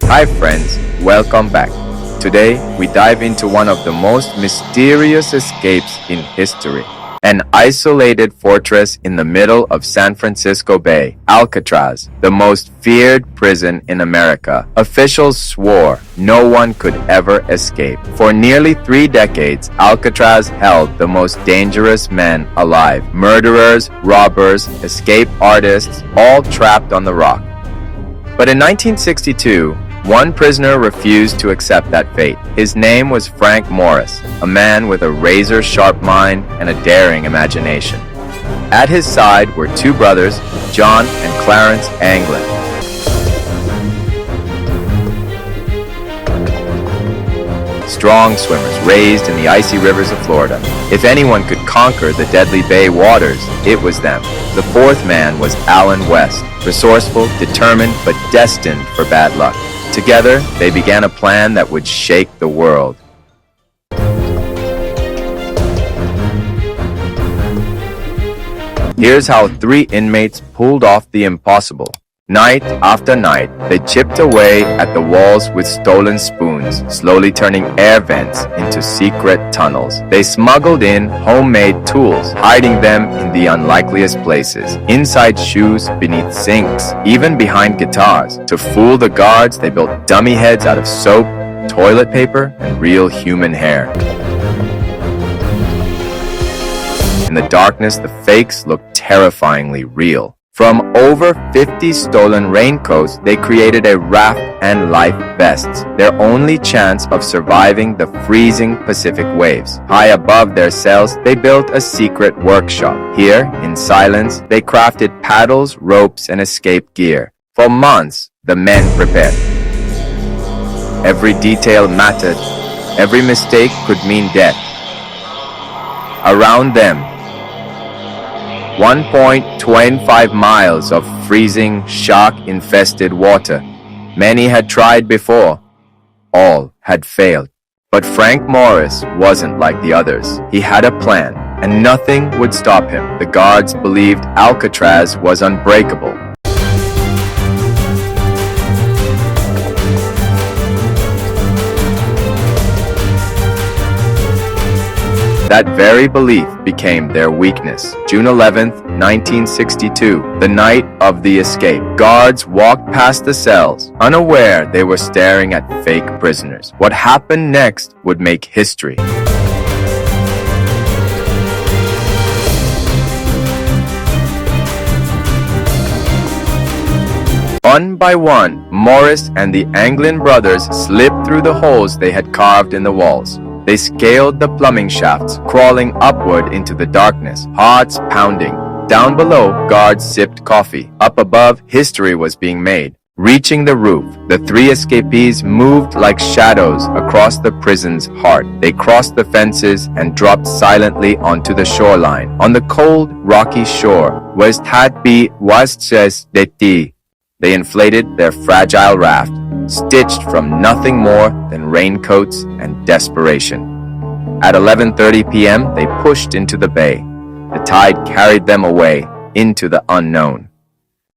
Hi friends, welcome back. Today, we dive into one of the most mysterious escapes in history. An isolated fortress in the middle of San Francisco Bay, Alcatraz, the most feared prison in America. Officials swore no one could ever escape. For nearly 3 decades, Alcatraz held the most dangerous men alive. Murderers, robbers, escape artists, all trapped on the rock. But in 1962, one prisoner refused to accept that fate. His name was Frank Morris, a man with a razor-sharp mind and a daring imagination. At his side were 2 brothers, John and Clarence Anglin. Strong swimmers raised in the icy rivers of Florida. If anyone could conquer the deadly bay waters, it was them. The 4th man was Allen West, resourceful, determined, but destined for bad luck. Together, they began a plan that would shake the world. Here's how 3 inmates pulled off the impossible. Night after night, they chipped away at the walls with stolen spoons, slowly turning air vents into secret tunnels. They smuggled in homemade tools, hiding them in the unlikeliest places, inside shoes, beneath sinks, even behind guitars. To fool the guards, they built dummy heads out of soap, toilet paper, and real human hair. In the darkness, the fakes looked terrifyingly real. From over 50 stolen raincoats, they created a raft and life vests, their only chance of surviving the freezing Pacific waves. High above their cells, they built a secret workshop. Here, in silence, they crafted paddles, ropes, and escape gear. For months, the men prepared. Every detail mattered. Every mistake could mean death. Around them, 1.25 miles of freezing, shark-infested water. Many had tried before. All had failed. But Frank Morris wasn't like the others. He had a plan, and nothing would stop him. The guards believed Alcatraz was unbreakable. That very belief became their weakness. June 11th, 1962, the night of the escape. Guards walked past the cells, unaware they were staring at fake prisoners. What happened next would make history. One by one, Morris and the Anglin brothers slipped through the holes they had carved in the walls. They scaled the plumbing shafts, crawling upward into the darkness, hearts pounding. Down below, guards sipped coffee. Up above, history was being made. Reaching the roof, the 3 escapees moved like shadows across the prison's heart. They crossed the fences and dropped silently onto the shoreline. On the cold, rocky shore, West had be wastes de ti. They inflated their fragile raft, stitched from nothing more than raincoats and desperation. At 11:30 p.m., they pushed into the bay. The tide carried them away into the unknown.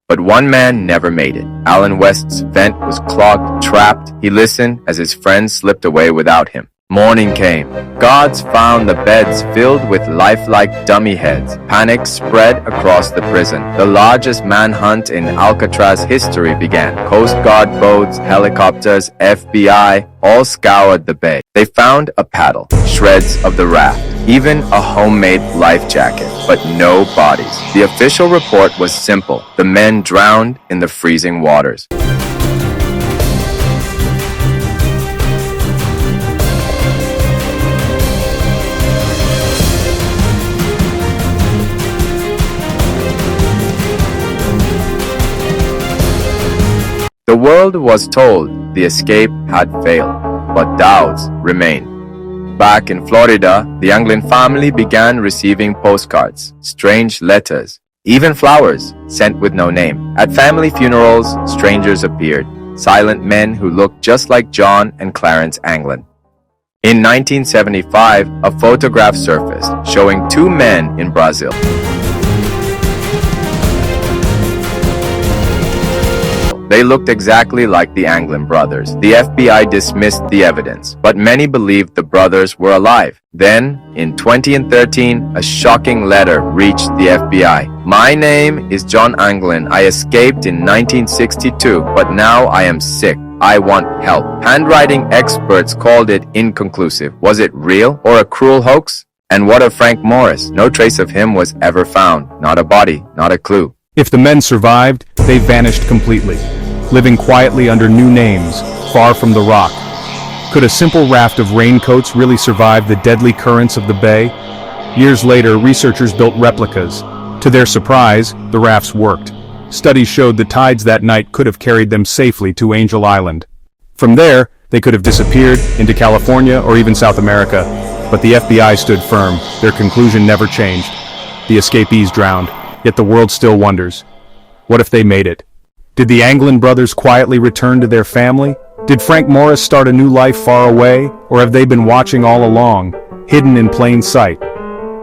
But one man never made it. Allen West's vent was clogged, trapped. He listened as his friends slipped away without him. Morning came. Guards found the beds filled with lifelike dummy heads. Panic spread across the prison. The largest manhunt in Alcatraz history began. Coast Guard boats, helicopters, FBI, all scoured the bay. They found a paddle, shreds of the raft, even a homemade life jacket, but no bodies. The official report was simple. The men drowned in the freezing waters. The world was told the escape had failed, but doubts remained. Back in Florida, the Anglin family began receiving postcards, strange letters, even flowers sent with no name. At family funerals, strangers appeared, silent men who looked just like John and Clarence Anglin. In 1975, a photograph surfaced showing 2 men in Brazil. They looked exactly like the Anglin brothers. The FBI dismissed the evidence, but many believed the brothers were alive. Then, in 2013, a shocking letter reached the FBI. My name is John Anglin. I escaped in 1962, but now I am sick. I want help. Handwriting experts called it inconclusive. Was it real or a cruel hoax? And what of Frank Morris? No trace of him was ever found. Not a body, not a clue. If the men survived, they vanished completely, living quietly under new names, far from the rock. Could a simple raft of raincoats really survive the deadly currents of the bay? Years later, researchers built replicas. To their surprise, the rafts worked. Studies showed the tides that night could have carried them safely to Angel Island. From there, they could have disappeared into California or even South America, but the FBI stood firm. Their conclusion never changed. The escapees drowned, yet the world still wonders. What if they made it? Did the Anglin brothers quietly return to their family? Did Frank Morris start a new life far away, or have they been watching all along, hidden in plain sight?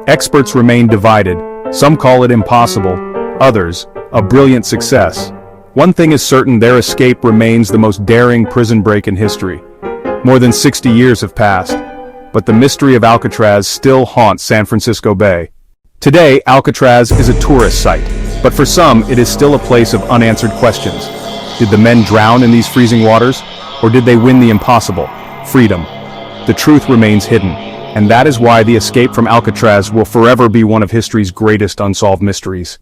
Experts remain divided. Some call it impossible, others, a brilliant success. One thing is certain, their escape remains the most daring prison break in history. More than 60 years have passed, but the mystery of Alcatraz still haunts San Francisco Bay. Today, Alcatraz is a tourist site, but for some, it is still a place of unanswered questions. Did the men drown in these freezing waters, or did they win the impossible, freedom? The truth remains hidden, and that is why the escape from Alcatraz will forever be one of history's greatest unsolved mysteries.